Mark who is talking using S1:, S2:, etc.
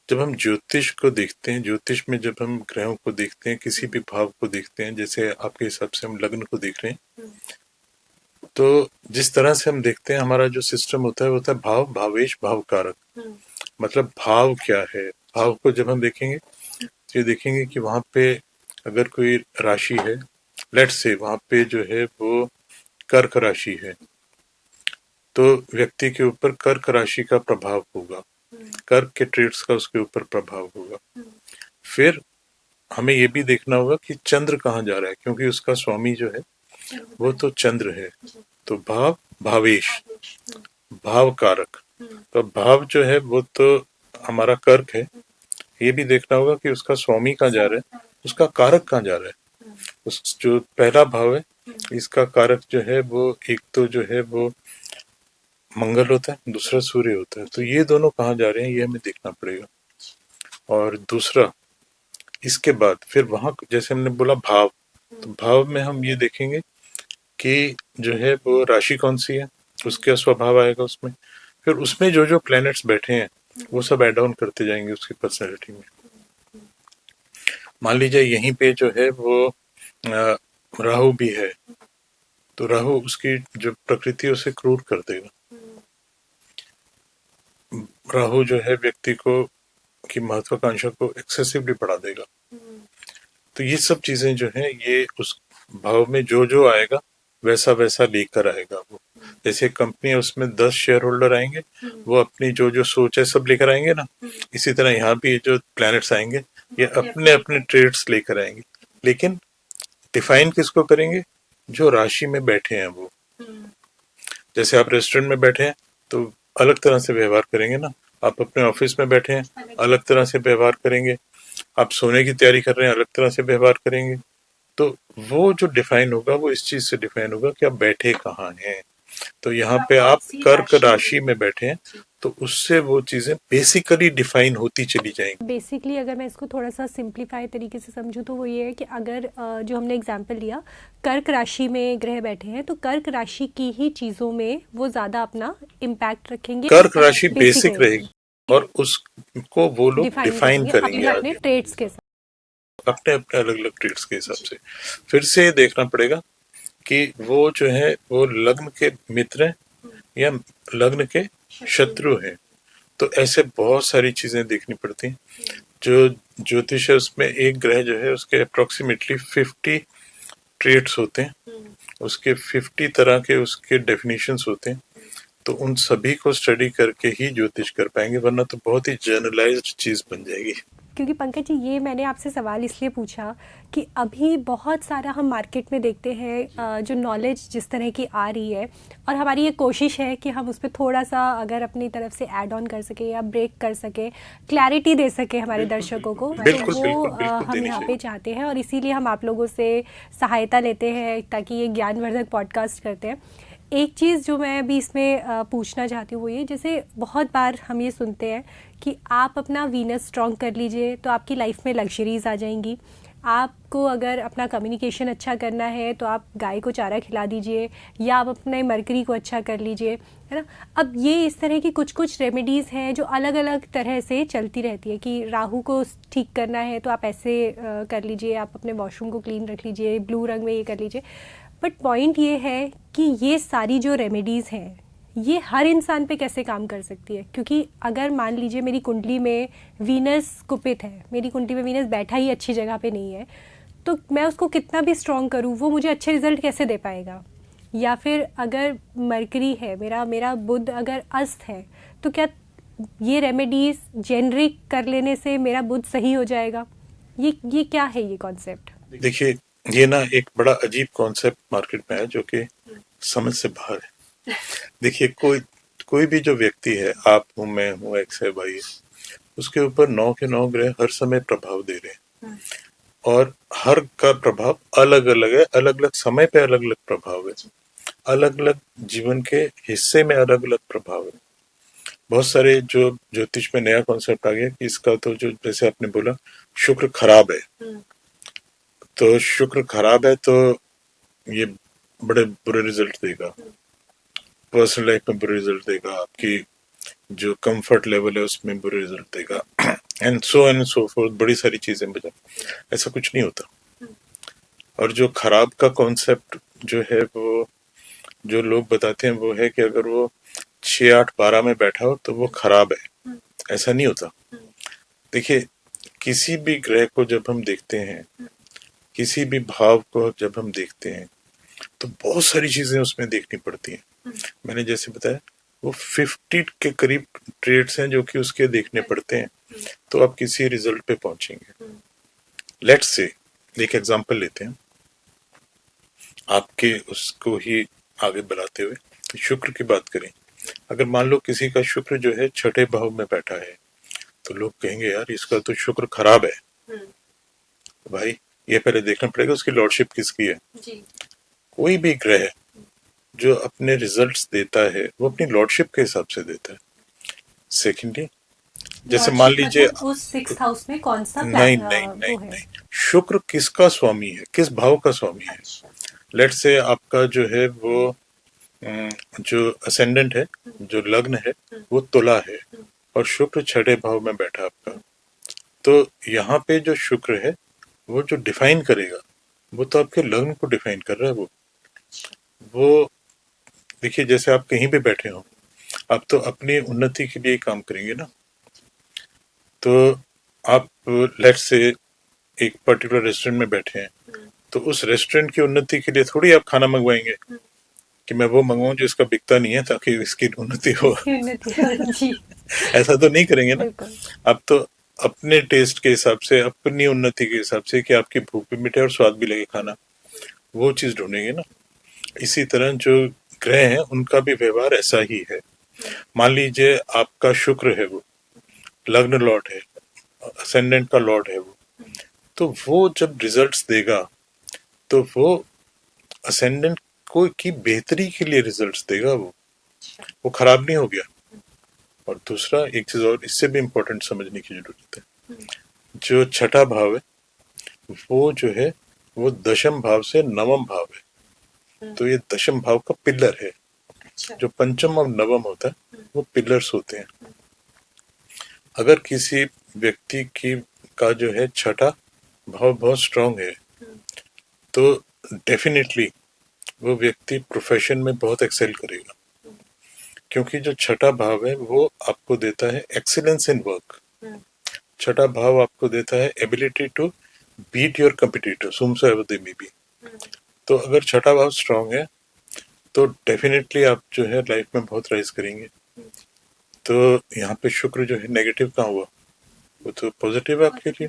S1: जब हम ज्योतिष को देखते हैं, ज्योतिष में जब हम ग्रहों को देखते हैं, किसी भी भाव को देखते हैं, जैसे आपके हिसाब से हम लग्न को देख रहे हैं, तो जिस तरह से हम देखते हैं हमारा जो सिस्टम होता है वो होता है भाव, भावेश, भाव कारक। मतलब भाव क्या है, भाव को जब हम देखेंगे तो ये देखेंगे कि वहां पे अगर कोई राशि है, लेट्स से वहां पे जो है वो कर्क राशि है, तो व्यक्ति के ऊपर कर्क राशि का प्रभाव होगा, कर्क के ट्रेड्स का उसके ऊपर प्रभाव होगा। फिर हमें ये भी देखना होगा कि चंद्र कहाँ जा रहा है, क्योंकि उसका स्वामी जो है वो तो चंद्र है। तो भाव, भावेश, भाव कारक। तो भाव जो है वो तो हमारा कर्क है, ये भी देखना होगा कि उसका स्वामी कहाँ जा रहा है, उसका कारक कहाँ जा रहा है। उस जो पहला भाव है इसका कारक जो है वो एक तो जो है वो मंगल होता है, दूसरा सूर्य होता है। तो ये दोनों कहाँ जा रहे हैं ये हमें देखना पड़ेगा। और दूसरा इसके बाद फिर वहां जैसे हमने बोला भाव, तो भाव में हम ये देखेंगे कि जो है वो राशि कौन सी है, उसका स्वभाव आएगा उसमें। फिर उसमें जो जो प्लैनेट्स बैठे हैं वो सब ऐड ऑन करते जाएंगे उसकी पर्सनैलिटी में। मान लीजिए यहीं पे जो है वो राहु भी है, तो राहु उसकी जो प्रकृति है उसे क्रूर कर देगा। राहु जो है व्यक्ति को की महत्वाकांक्षा को एक्सेसिवली बढ़ा देगा। तो ये सब चीजें जो है ये उस भाव में जो जो आएगा वैसा वैसा लेकर आएगा वो। जैसे कंपनी है उसमें 10 शेयर होल्डर आएंगे, वो अपनी जो जो सोच है सब लेकर आएंगे ना, इसी तरह यहाँ भी जो प्लैनेट्स आएंगे ये अपने अपने ट्रेड्स लेकर आएंगे। लेकिन डिफाइन किसको करेंगे, जो राशि में बैठे हैं वो। जैसे आप रेस्टोरेंट में बैठे हैं तो अलग तरह से व्यवहार करेंगे ना, आप अपने ऑफिस में बैठे हैं अलग तरह से व्यवहार करेंगे, आप सोने की तैयारी कर रहे हैं अलग तरह से व्यवहार करेंगे। तो वो जो डिफाइन होगा वो इस चीज से डिफाइन होगा कि आप बैठे कहाँ हैं। तो यहाँ पे आप कर्क राशि में बैठे हैं तो उससे वो चीजें बेसिकली डिफाइन होती चली जाएंगी।
S2: बेसिकली अगर मैं इसको थोड़ा सा सिंप्लीफाई तरीके से समझूं तो वो ये है कि अगर जो हमने एग्जांपल लिया कर्क राशि में ग्रह बैठे हैं, तो कर्क राशि की ही चीज़ों में वो ज़्यादा अपना इम्पैक्ट रखेंगे,
S1: कर्क राशि बेसिक रहेगी और उसको वो लोग डिफाइन करेंगे
S2: अपने ट्रेड्स के साथ,
S1: अपने अपने अलग अलग ट्रेड्स के हिसाब से। फिर से देखना पड़ेगा कि वो जो है वो लग्न के मित्र हैं या लग्न के शत्रु हैं। तो ऐसे बहुत सारी चीजें देखनी पड़ती हैं। जो ज्योतिष है उसमें एक ग्रह जो है उसके अप्रोक्सीमेटली 50 ट्रेड्स होते हैं, उसके 50 तरह के उसके डेफिनेशंस होते हैं। तो उन सभी को स्टडी करके ही ज्योतिष कर पाएंगे, वरना तो बहुत ही जनरलाइज्ड चीज बन जाएगी।
S2: क्योंकि पंकज जी ये मैंने आपसे सवाल इसलिए पूछा कि अभी बहुत सारा हम मार्केट में देखते हैं जो नॉलेज जिस तरह की आ रही है, और हमारी ये कोशिश है कि हम उस पर थोड़ा सा अगर अपनी तरफ से ऐड ऑन कर सके या ब्रेक कर सके, क्लैरिटी दे सके हमारे दर्शकों को,
S1: बिल्कुल,
S2: तो वो
S1: बिल्कुल, बिल्कुल
S2: हम
S1: देनी
S2: यहाँ पे
S1: चाहिए।
S2: चाहते हैं और इसीलिए हम आप लोगों से सहायता लेते हैं ताकि ये ज्ञानवर्धक पॉडकास्ट करते हैं। एक चीज़ जो मैं अभी इसमें पूछना चाहती हूँ वो ये, जैसे बहुत बार हम ये सुनते हैं कि आप अपना वीनस स्ट्रॉन्ग कर लीजिए तो आपकी लाइफ में लग्जरीज आ जाएंगी। आपको अगर अपना कम्युनिकेशन अच्छा करना है तो आप गाय को चारा खिला दीजिए, या आप अपने मरकरी को अच्छा कर लीजिए, है ना। अब ये इस तरह की कुछ कुछ रेमेडीज़ हैं जो अलग अलग तरह से चलती रहती है कि राहु को ठीक करना है तो आप ऐसे कर लीजिए, आप अपने वॉशरूम को क्लीन रख लीजिए, ब्लू रंग में ये कर लीजिए। बट पॉइंट ये है कि ये सारी जो रेमेडीज़ हैं ये हर इंसान पे कैसे काम कर सकती है, क्योंकि अगर मान लीजिए मेरी कुंडली में वीनस कुपित है, मेरी कुंडली में वीनस बैठा ही अच्छी जगह पे नहीं है, तो मैं उसको कितना भी स्ट्रॉन्ग करूँ वो मुझे अच्छे रिजल्ट कैसे दे पाएगा। या फिर अगर मरकरी है, मेरा बुध अगर अस्त है, तो क्या ये रेमेडीज़ जेनरिक कर लेने से मेरा बुध सही हो जाएगा? ये क्या है ये कॉन्सेप्ट?
S1: देखिए ये ना एक बड़ा अजीब कॉन्सेप्ट मार्केट में है जो कि समझ से बाहर है। देखिए कोई भी जो व्यक्ति है, आप हूँ, मैं हूँ, एक्स है, वाई है, उसके ऊपर 9 के 9 ग्रह हर समय प्रभाव दे रहे हैं और हर का प्रभाव अलग अलग है, अलग अलग समय पे अलग अलग प्रभाव है, अलग अलग जीवन के हिस्से में अलग अलग प्रभाव है। बहुत सारे जो ज्योतिष में नया कॉन्सेप्ट आ गया कि इसका तो जो जैसे आपने बोला शुक्र खराब है, तो शुक्र खराब है तो ये बड़े बुरे रिजल्ट देगा, पर्सनल लाइफ में बुरे रिजल्ट देगा, आपकी जो कंफर्ट लेवल है उसमें बुरे रिजल्ट देगा। एंड सो फोर्थ, बड़ी सारी चीजें बजा। ऐसा कुछ नहीं होता। और जो खराब का कॉन्सेप्ट जो है वो, जो लोग बताते हैं वो है कि अगर वो 6 8 12 में बैठा हो तो वो खराब है। ऐसा नहीं होता। देखिए, किसी भी ग्रह को जब हम देखते हैं, किसी भी भाव को जब हम देखते हैं, तो बहुत सारी चीजें उसमें देखनी पड़ती हैं। मैंने जैसे बताया, वो 50 के करीब ट्रेड्स हैं जो कि उसके देखने पड़ते हैं, तो आप किसी रिजल्ट पे पहुंचेंगे। लेट्स से एक एग्जांपल लेते हैं, आपके उसको ही आगे बढ़ाते हुए शुक्र की बात करें। अगर मान लो किसी का शुक्र जो है 6ठे भाव में बैठा है, तो लोग कहेंगे यार इसका तो शुक्र खराब है। भाई, ये पहले देखना पड़ेगा उसकी लॉर्डशिप किसकी है।
S2: जी।
S1: कोई भी ग्रह जो अपने रिजल्ट्स देता है वो अपनी लॉर्डशिप के हिसाब से देता है। सेकेंडली, जैसे मान
S2: लॉर्डशिप
S1: लीजिए,
S2: मतलब उस सिक्स्थ हाउस में कौन सा
S1: नहीं
S2: प्लान
S1: नहीं नहीं
S2: वो है?
S1: नहीं, शुक्र किसका स्वामी है, किस भाव का स्वामी है।
S2: अच्छा।
S1: लेट से आपका जो है वो जो असेंडेंट है, जो लग्न है, वो तुला है, और शुक्र 6ठे भाव में बैठा आपका। तो यहाँ पे जो शुक्र है वो जो डिफाइन करेगा, वो तो आपके लग्न को डिफाइन कर रहा है। वो देखिए, जैसे आप कहीं भी बैठे हो, आप तो अपनी उन्नति के लिए ही काम करेंगे ना। तो आप लेट्स से एक पर्टिकुलर रेस्टोरेंट में बैठे हैं, तो उस रेस्टोरेंट की उन्नति के लिए थोड़ी आप खाना मंगवाएंगे कि मैं वो मंगवाऊं जो इसका बिकता नहीं है ताकि इसकी उन्नति हो।
S2: इसकी उन्नति हो। जी।
S1: ऐसा तो नहीं करेंगे ना।
S2: बिल्कुल।
S1: आप तो अपने टेस्ट के हिसाब से, अपनी उन्नति के हिसाब से, कि आपकी भूख भी मिटे और स्वाद भी लगे खाना, वो चीज ढूंढेंगे ना। इसी तरह जो ग्रह हैं उनका भी व्यवहार ऐसा ही है। मान लीजिए आपका शुक्र है, वो लग्न लॉर्ड है, असेंडेंट का लॉर्ड है वो, तो वो जब रिजल्ट्स देगा तो वो असेंडेंट को की बेहतरी के लिए रिजल्ट्स देगा। वो खराब नहीं हो गया। और दूसरा एक चीज और इससे भी इम्पोर्टेंट समझने की जरूरत है। जो 6ठा भाव है वो जो है वो दशम भाव से नवम भाव है, तो ये दशम भाव का पिलर है। जो पंचम और नवम होता है वो पिलर्स होते हैं। अगर किसी व्यक्ति की का जो है 6ठा भाव बहुत स्ट्रांग है, तो डेफिनेटली वो व्यक्ति प्रोफेशन में बहुत एक्सेल करेगा, क्योंकि जो 6ठा भाव है वो आपको देता है एक्सीलेंस इन वर्क। 6ठा भाव आपको देता है ability to beat your competitor whomsoever they may be। तो अगर 6ठा भाव स्ट्रांग है तो डेफिनेटली आप जो है लाइफ में बहुत राइज करेंगे। तो यहाँ पे शुक्र जो है नेगेटिव कहाँ हुआ, वो तो पॉजिटिव है आपके लिए।